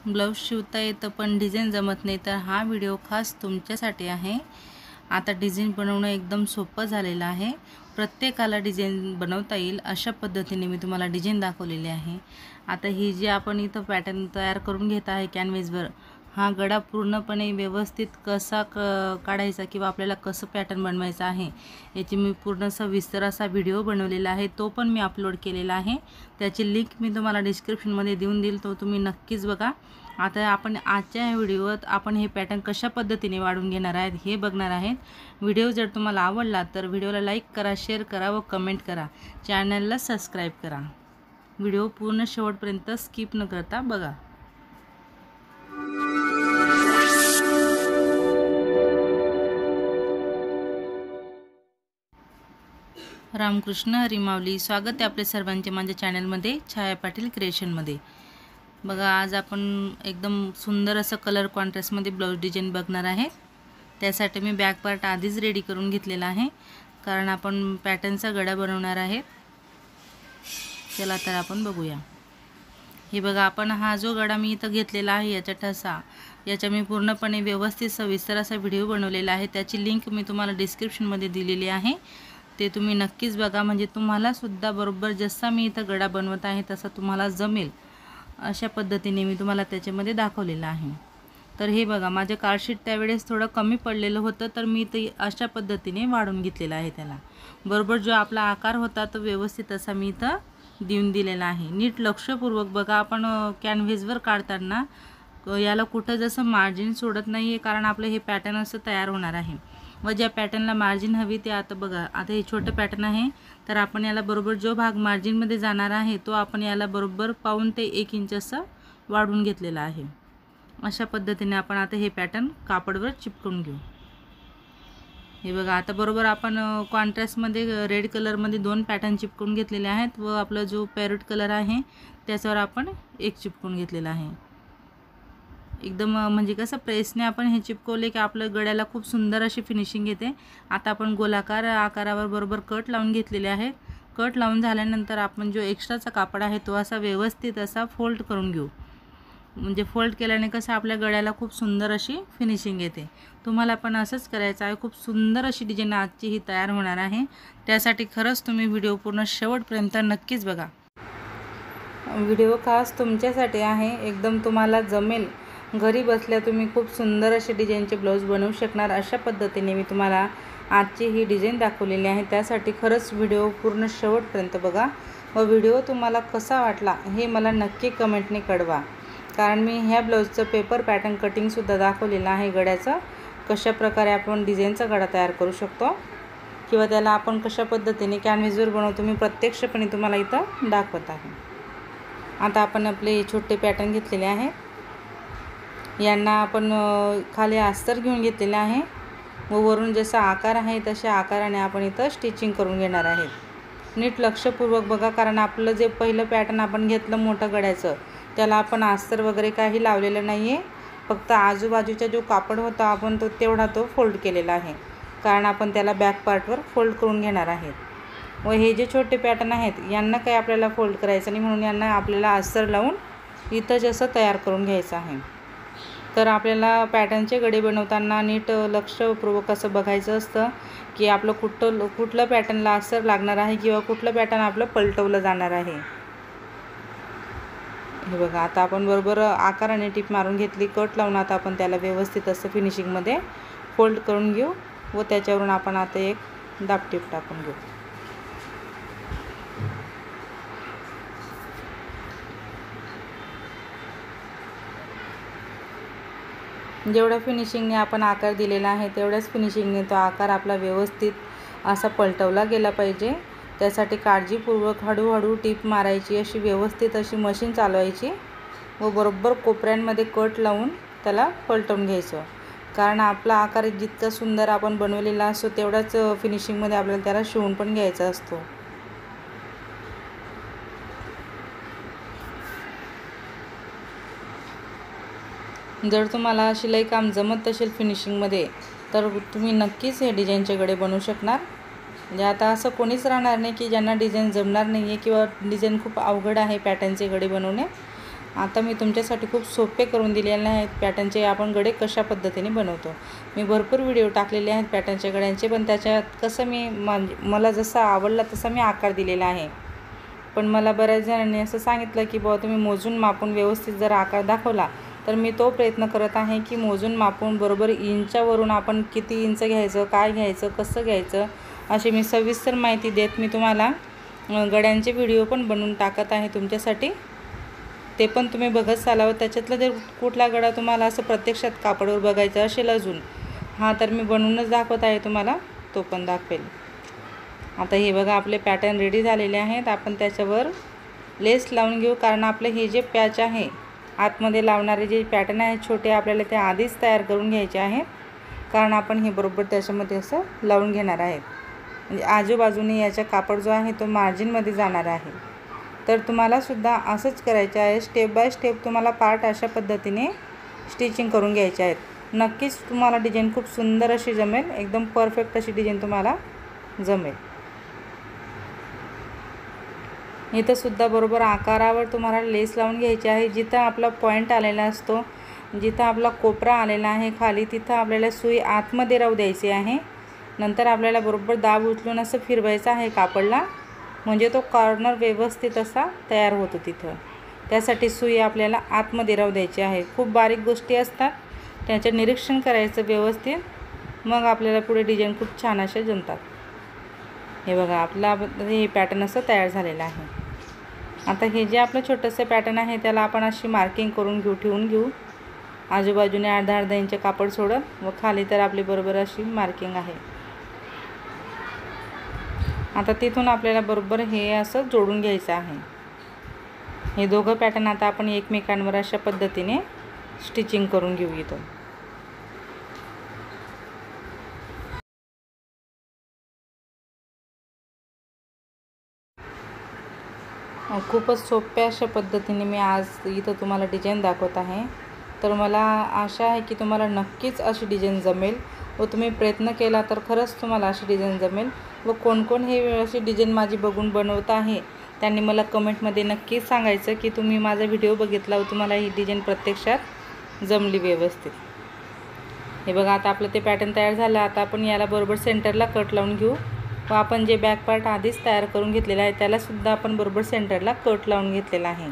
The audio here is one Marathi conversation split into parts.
ब्लाउज शिवता येतं पण डिझाईन जमत नाही तर हा व्हिडिओ खास तुमच्यासाठी आहे। आता डिझाईन बनवणं एकदम सोपं झालेलं आहे। प्रत्येकाला डिझाईन बनवता येईल अशा पद्धतीने मी तुम्हाला डिझाईन दाखवलेली आहे। आता ही जी आपण इथं पॅटर्न तयार करून घेत आहे कॅनव्हासवर, हा गडा पूर्णपणे व्यवस्थित कसा काढायचा किंवा आपल्याला कसं पॅटर्न बनवायचं आहे याची मी पूर्ण सविस्तर असा व्हिडिओ बनवलेला आहे। तो पण मी अपलोड केलेला आहे। त्याची लिंक मी तुम्हाला डिस्क्रिप्शनमध्ये देऊन देईल, तो तुम्ही नक्कीच बघा। आता आपण आजच्या व्हिडिओत आपण हे पॅटर्न कशा पद्धतीने वाढून घेणार आहेत हे बघणार आहेत। व्हिडिओ जर तुम्हाला आवडला तर व्हिडिओला लाईक करा, शेअर करा व कमेंट करा। चॅनलला सबस्क्राईब करा। व्हिडिओ पूर्ण शेवटपर्यंत स्किप न करता बघा। रामकृष्ण हरी माऊली, स्वागत आहे आपले सर्वांचे माझ्या चॅनलमध्ये छाया पाटील क्रिएशनमध्ये। बघा, आज आपण एकदम सुंदर असं कलर कॉन्ट्रास्टमध्ये ब्लाउज डिझाईन बघणार आहे। त्यासाठी मी बॅक पार्ट आधीच रेडी करून घेतलेला आहे, कारण आपण पॅटर्नचा गडा बनवणार आहे। चला तर आपण बघूया। हे बघा, आपण हा जो गडा मी इथं घेतलेला आहे याचा ठसा, याचा मी पूर्णपणे व्यवस्थित सविस्तर असा व्हिडिओ बनवलेला आहे। त्याची लिंक मी तुम्हाला डिस्क्रिप्शनमध्ये दिलेली आहे, ते तुम्ही नक्कीच बघा। म्हणजे तुम्हाला सुद्धा बरोबर जसा मी इथं गडा बनवत आहे तसा तुम्हाला जमेल अशा पद्धतीने मी तुम्हाला त्याच्यामध्ये दाखवलेलं आहे। तर हे बघा, माझे कार्डशीट त्यावेळेस थोडं कमी पडलेलं होतं, तर मी ते अशा पद्धतीने वाढून घेतलेलं आहे। त्याला बरोबर जो आपला आकार होता तो व्यवस्थित असा मी इथं देऊन दिलेला आहे। नीट लक्षपूर्वक बघा। आपण कॅनव्हासवर काढताना याला कुठं जसं मार्जिन सोडत नाही आहे, कारण आपलं हे पॅटर्न असं तयार होणार आहे। व ज्या पॅटर्नला मार्जिन हवी ते आता बघा, आता हे छोटं पॅटर्न आहे तर आपण याला बरोबर जो भाग मार्जिनमध्ये जाणार आहे तो आपण याला बरोबर 1.5 ते 1 इंच असं वाढवून घेतलेला आहे। अशा पद्धतीने आपण आता हे पॅटर्न कापडवर चिपकून घेऊ। हे बघा, आता बरोबर आपण कॉन्ट्रास्टमध्ये रेड कलरमध्ये 2 पॅटर्न चिपकून घेतलेले आहेत व आपला जो पॅरोट कलर आहे त्याच्यावर आपण एक चिपकून घेतलेला आहे। एकदम म्हणजे कसं प्रेसने आपण हे चिपकवले की आपल्या गड्याला खूप सुंदर अशी फिनिशिंग येते। आता आपण गोलाकार आकारावर बरोबर कट लावून घेतलेले आहे। कट लावून झाल्यानंतर आपण जो एक्स्ट्राचा कापड आहे तो असा व्यवस्थित असा फोल्ड करून घेऊ। म्हणजे फोल्ड केल्याने कसं आपल्या गड्याला खूप सुंदर अशी फिनिशिंग येते। तुम्हाला पण असंच करायचं आहे। खूप सुंदर अशी डिझाईन आजची ही तयार होणार आहे। त्यासाठी खरंच तुम्ही व्हिडिओ पूर्ण शेवटपर्यंत नक्कीच बघा। व्हिडिओ खास तुमच्यासाठी आहे, एकदम तुम्हाला जमेल। घरी बसल्या तुम्ही खूप सुंदर असे डिझाईनचे ब्लाउज बनवू शकणार अशा पद्धतीने मी तुम्हाला आजची ही डिझाईन दाखवलेली आहे। त्यासाठी खरंच व्हिडिओ पूर्ण शेवटपर्यंत बघा व व्हिडिओ तुम्हाला कसा वाटला हे मला नक्की कमेंटने कळवा, कारण मी ह्या ब्लाउजचं पेपर पॅटर्न कटिंगसुद्धा दाखवलेलं आहे। गड्याचं कशा प्रकारे आपण डिझाईनचा गडा तयार करू शकतो किंवा त्याला आपण कशा पद्धतीने कॅनव्हासवर बनवतो मी प्रत्यक्षपणे तुम्हाला इथं दाखवत आहे। आता आपण आपले छोटे पॅटर्न घेतलेले आहेत, यांना आपण खाली अस्तर घेऊन घेतलेले आहे व वरून जसा आकार आहे तशा आकाराने आपण इथं स्टिचिंग करून घेणार आहेत। नीट लक्षपूर्वक बघा, कारण आपलं जे पहिलं पॅटर्न आपण घेतलं मोठं गड्याचं त्याला आपण अस्तर वगैरे काही लावलेलं नाही आहे। फक्त आजूबाजूचा जो कापड होता आपण तो फोल्ड केलेला आहे, कारण आपण त्याला बॅक पार्टवर फोल्ड करून घेणार आहेत। व हे जे छोटे पॅटर्न आहेत यांना काही आपल्याला फोल्ड करायचं नाही, म्हणून यांना आपल्याला अस्तर लावून इथं जसं तयार करून घ्यायचं आहे। तर आपल्याला पॅटर्नचे गडे बनवताना नीट लक्षपूर्वक असं बघायचं असतं की आपलं कुठलं पॅटर्नला अस्तर लागणार आहे किंवा कुठलं पॅटर्न आपलं पलटवलं जाणार आहे। हे बघा, आता आपण बरोबर आकाराने टिप मारून घेतली, कट लावून आता आपण त्याला व्यवस्थित असं फिनिशिंगमध्ये फोल्ड करून घेऊ व त्याच्यावरून आपण आता एक दाब टिप टाकून घेऊ। जेवढ्या फिनिशिंगने आपण आकार दिलेला आहे तेवढ्याच फिनिशिंगने तो आकार आपला व्यवस्थित असा पलटवला गेला पाहिजे। त्यासाठी काळजीपूर्वक हळूहळू टीप मारायची, अशी व्यवस्थित अशी मशीन चालवायची व बरोबर कोपऱ्यांमध्ये कट लावून त्याला पलटवून घ्यायचं, कारण आपला आकार जितका सुंदर आपण बनवलेला असतो तेवढाच फिनिशिंगमध्ये आपल्याला त्याला शिवून पण घ्यायचा असतो। जर तुम्हाला शिलाई काम जमत असेल फिनिशिंगमध्ये तर तुम्ही नक्कीच हे डिझाईनचे गडे बनवू शकणार। म्हणजे आता असं कोणीच राहणार नाही की ज्यांना डिझाईन जमणार नाही आहे किंवा डिझाईन खूप अवघड आहे पॅटर्नचे गडे बनवणे। आता मी तुमच्यासाठी खूप सोपे करून दिलेले आहेत पॅटर्नचे आपण गडे कशा पद्धतीने बनवतो। मी भरपूर व्हिडिओ टाकलेले आहेत पॅटर्नच्या गड्यांचे, पण त्याच्यात कसं मी मला जसं आवडला तसा मी आकार दिलेला आहे। पण मला बऱ्याच जणांनी असं सांगितलं की बुवा तुम्ही मोजून मापून व्यवस्थित जर आकार दाखवला, तर मी तो प्रयत्न करत आहे की मोजून मापून बरोबर इंचावरून आपण किती इंच घ्यायचं, काय घ्यायचं, कसं घ्यायचं अशी मी सविस्तर माहिती देत मी तुम्हाला गड्यांचे व्हिडिओ पण बनवून टाकत आहे तुमच्यासाठी। ते पण तुम्ही बघत चालावं। त्याच्यातला जर कुठला गडा तुम्हाला असं प्रत्यक्षात कापडावर बघायचा असेल अजून, तर मी बनवूनच दाखवत आहे तुम्हाला, तो पण दाखवेल। आता हे बघा आपले पॅटर्न रेडी झालेले आहेत। आपण त्याच्यावर लेस लावून घेऊ, कारण आपले हे जे पॅच आहे आतमध्ये लावणारे जे पॅटर्न आहेत छोटे, आपल्याला ते आधीच तयार करून घ्यायचे आहेत, कारण आपण हे बरोबर त्याच्यामध्ये असं लावून घेणार आहेत। म्हणजे आजूबाजूने याचा कापड जो आहे तो मार्जिनमध्ये जाणार आहे। तर तुम्हाला सुद्धा असंच करायचं आहे, स्टेप बाय स्टेप तुम्हाला पार्ट अशा पद्धतीने स्टिचिंग करून घ्यायचे आहेत। नक्कीच तुम्हाला डिझाईन खूप सुंदर अशी जमेल, एकदम परफेक्ट अशी डिझाईन तुम्हाला जमेल। इथं सुद्धा बरोबर आकारावर तुम्हाला लेस लावून घ्यायची आहे। जिथं आपला पॉईंट आलेला असतो, जिथं आपला कोपरा आलेला आहे खाली, तिथं आपल्याला सुई आतमध्ये राहू द्यायची आहे। नंतर आपल्याला बरोबर दाब उचलून असं फिरवायचं आहे कापडला, म्हणजे तो कॉर्नर व्यवस्थित असा तयार होतो तिथं। त्यासाठी सुई आपल्याला आतमध्ये राहू द्यायची आहे। खूप बारीक गोष्टी असतात, त्याचं निरीक्षण करायचं व्यवस्थित, मग आपल्याला पुढे डिझाईन खूप छान असे जमतात। हे बघा आपला हे पॅटर्न असं तयार झालेलं आहे। आता हे जे आपलं छोटंसं पॅटर्न आहे त्याला आपण अशी मार्किंग करून ठेवून घेऊ। आजूबाजूने अर्धा इंच कापड सोडत व खाली तर आपली बरोबर अशी मार्किंग आहे। आता तिथून आपल्याला बरोबर हे असं जोडून घ्यायचं आहे। हे दोघं पॅटर्न आता आपण एकमेकांवर अशा पद्धतीने स्टिचिंग करून घेऊ इथं। खूपच सोप्या अशा पद्धतीने मी आज इथं तुम्हाला डिझाईन दाखवत आहे। तर मला आशा आहे की तुम्हाला नक्कीच अशी डिझाईन जमेल व तुम्ही प्रयत्न केला तर खरंच तुम्हाला अशी डिझाईन जमेल। व कोण कोण हे अशी डिझाईन माझी बघून बनवत आहे त्यांनी मला कमेंटमध्ये नक्कीच सांगायचं की तुम्ही माझा व्हिडिओ बघितला व तुम्हाला ही डिझाईन प्रत्यक्षात जमली व्यवस्थित। हे बघा आता आपलं ते पॅटर्न तयार झालं। आता आपण याला बरोबर सेंटरला कट लावून घेऊ व आपण जे बॅक पार्ट आधीच तयार करून घेतलेला आहे त्याला सुद्धा आपण बरोबर सेंटरला कट लावून घेतलेला आहे।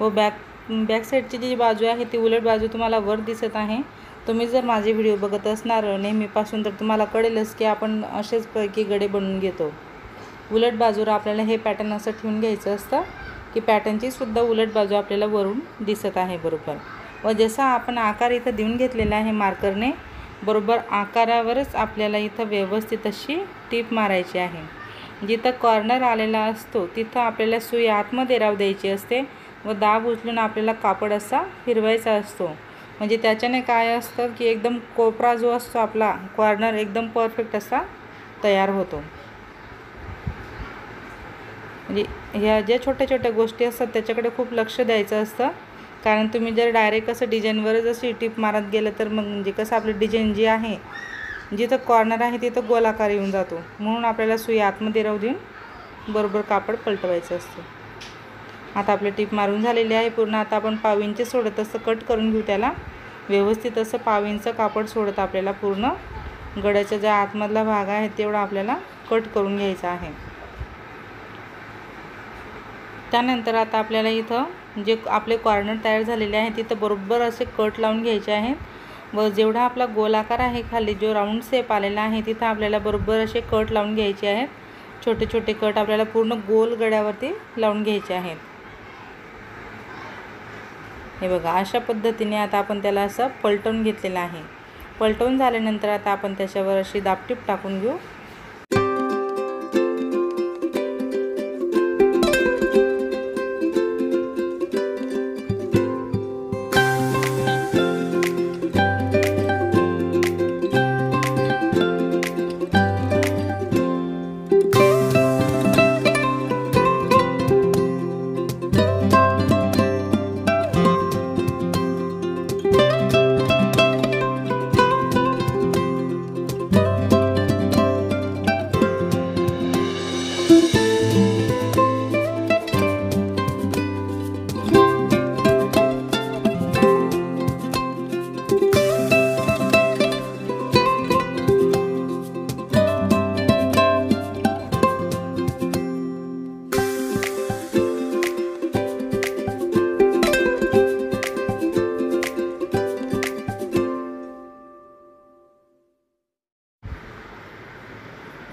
व बॅक साईडची जी बाजू आहे ती उलट बाजू तुम्हाला वर दिसत आहे। तुम्ही जर माझे व्हिडिओ बघत असणार नेहमीपासून तर तुम्हाला कळेलच की आपण असेच पैकी गडे बनवून घेतो। उलट बाजूला आपल्याला हे पॅटर्न असं ठेवून घ्यायचं असतं की पॅटर्नची सुद्धा उलट बाजू आपल्याला वरून दिसत आहे बरोबर। व जसा आपण आकार इथं देऊन घेतलेला आहे मार्करने, बरोबर आकारावरच आपल्याला इथं व्यवस्थित अशी टीप मारायची आहे। जिथं कॉर्नर आलेला असतो तिथं आपल्याला सुई आतमध्ये राहू द्यायची असते व दाब उचलून आपल्याला कापड असा फिरवायचा असतो। म्हणजे त्याच्याने काय असतं की एकदम कोपरा जो असतो आपला कॉर्नर एकदम परफेक्ट असा तयार होतो। म्हणजे ह्या ज्या छोट्या छोट्या गोष्टी असतात त्याच्याकडे खूप लक्ष द्यायचं असतं, कारण तुम्ही जर डायरेक्ट असं डिझाईनवरच अशी टीप मारत गेलं तर मग म्हणजे कसं आपलं डिझाईन जी आहे जिथं कॉर्नर आहे तिथं गोलाकार येऊन जातो। म्हणून आपल्याला सुई आतमध्ये राहू देऊन बरोबर कापड पलटवायचं असतं। आता आपली टीप मारून झालेली आहे पूर्ण। आता आपण पाव इंच सोडत असं कट करून घेऊ त्याला व्यवस्थित असं पाव इंच कापड सोडत आपल्याला पूर्ण गड्याचा जो आतमधला भाग आहे तेवढा आपल्याला कट करून घ्यायचा आहे। त्यानंतर आता आपल्याला इथं जे आपले कॉर्नर तयार झालेले आहे तिथं बरोबर असे कट लावून घ्यायचे आहेत व जेवढा आपला गोलाकार आहे खाली जो राऊंड शेप आलेला आहे तिथं आपल्याला बरोबर असे कट लावून घ्यायचे आहेत। छोटे छोटे कट आपल्याला पूर्ण गोल गड्यावरती लावून घ्यायचे आहेत। हे बघा अशा पद्धतीने आता आपण त्याला असं पलटवून घेतलेलं आहे। पलटवून झाल्यानंतर आता आपण त्याच्यावर अशी दाबटीप टाकून घेऊ।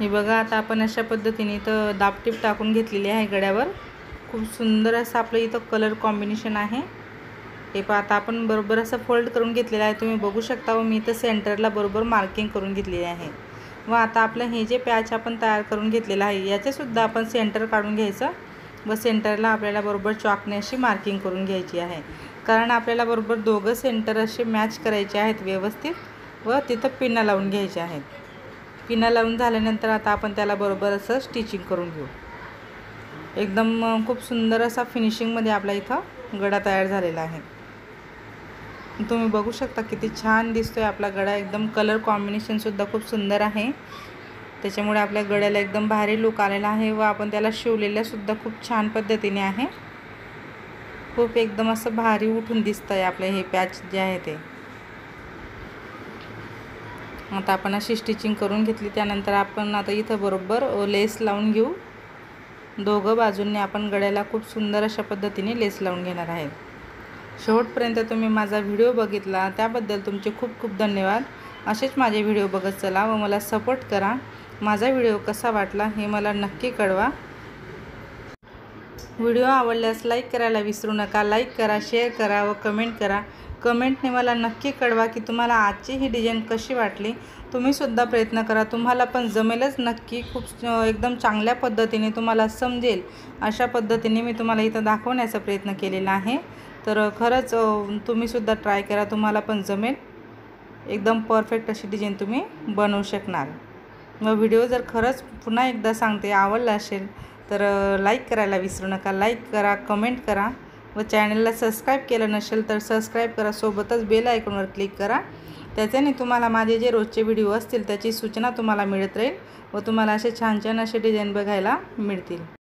बघा आता आपण अशा पद्धतीने इथं दाबटीप टाकून घेतलेली आहे गळ्यावर। खूप सुंदर असं आपलं इथं कलर कॉम्बिनेशन आहे। हे पहा आता आपण बरोबर असं फोल्ड करून घेतलेलं आहे, तुम्ही बघू शकता। व मी इथं सेंटरला बरोबर मार्किंग करून घेतलेली आहे। व आता आपलं हे जे पॅच आपण तयार करून घेतलेलं आहे याचे सुद्धा आपण सेंटर काढून घ्यायचं व सेंटरला आपल्याला बरोबर चॉकने अशी मार्किंग करून घ्यायची आहे, कारण आपल्याला बरोबर दोघं सेंटर असे मॅच करायचे आहेत व्यवस्थित व तिथं पिना लावून घ्यायचे आहेत। पिना लावून झाल्यानंतर आता आपण त्याला बरोबर असं स्टिचिंग करून घेऊ। एकदम खूप सुंदर असा फिनिशिंगमध्ये आपला इथं गळा तयार झालेला आहे। तुम्ही बघू शकता किती छान दिसतोय आपला गळा। एकदम कलर कॉम्बिनेशन सुद्धा खूप सुंदर आहे, त्याच्यामुळे आपल्या गळ्याला एकदम भारी लुक आलेला आहे व आपण त्याला शिवलेल्या सुद्धा खूप छान पद्धतीने आहे। खूप एकदम असं भारी उठून दिसतंय आपले हे पॅच जे आहे ते। आता आपण अशी स्टिचिंग करून घेतली, त्यानंतर आपण आता इथं बरोबर लेस लावून घेऊ। दोघं बाजूंनी आपण गळ्याला खूप सुंदर अशा पद्धतीने लेस लावून घेणार आहे। शेवटपर्यंत तुम्ही माझा व्हिडिओ बघितला त्याबद्दल तुमचे खूप खूप धन्यवाद। असेच माझे व्हिडिओ बघत चला व मला सपोर्ट करा। माझा व्हिडिओ कसा वाटला हे मला नक्की कळवा। व्हिडिओ आवडल्यास लाईक करायला विसरू नका। लाईक करा, शेअर करा व कमेंट करा। कमेंटने मला नक्की कळवा की तुम्हाला आजची ही डिझाईन कशी वाटली। तुम्ही सुद्धा प्रयत्न करा, तुम्हाला पण जमेलच नक्की। खूप एकदम चांगल्या पद्धतीने तुम्हाला समजेल अशा पद्धतीने मी तुम्हाला इथं दाखवण्याचा प्रयत्न केलेला आहे। तर खरंच तुम्ही सुद्धा ट्राय करा, तुम्हाला पण जमेल। एकदम परफेक्ट अशी डिझाईन तुम्ही बनवू शकणार। व व्हिडिओ जर खरंच पुन्हा एकदा सांगते आवडला असेल तर लाईक करायला विसरू नका। लाईक करा, कमेंट करा व चॅनलला सबस्क्राईब केलं नसेल तर सबस्क्राईब करा। सोबतच बेल आयकॉनवर क्लिक करा, त्याच्याने तुम्हाला माझे जे रोजचे व्हिडिओ असतील त्याची सूचना तुम्हाला मिळत राहील व तुम्हाला असे छान छान असे डिझाईन बघायला मिळतील।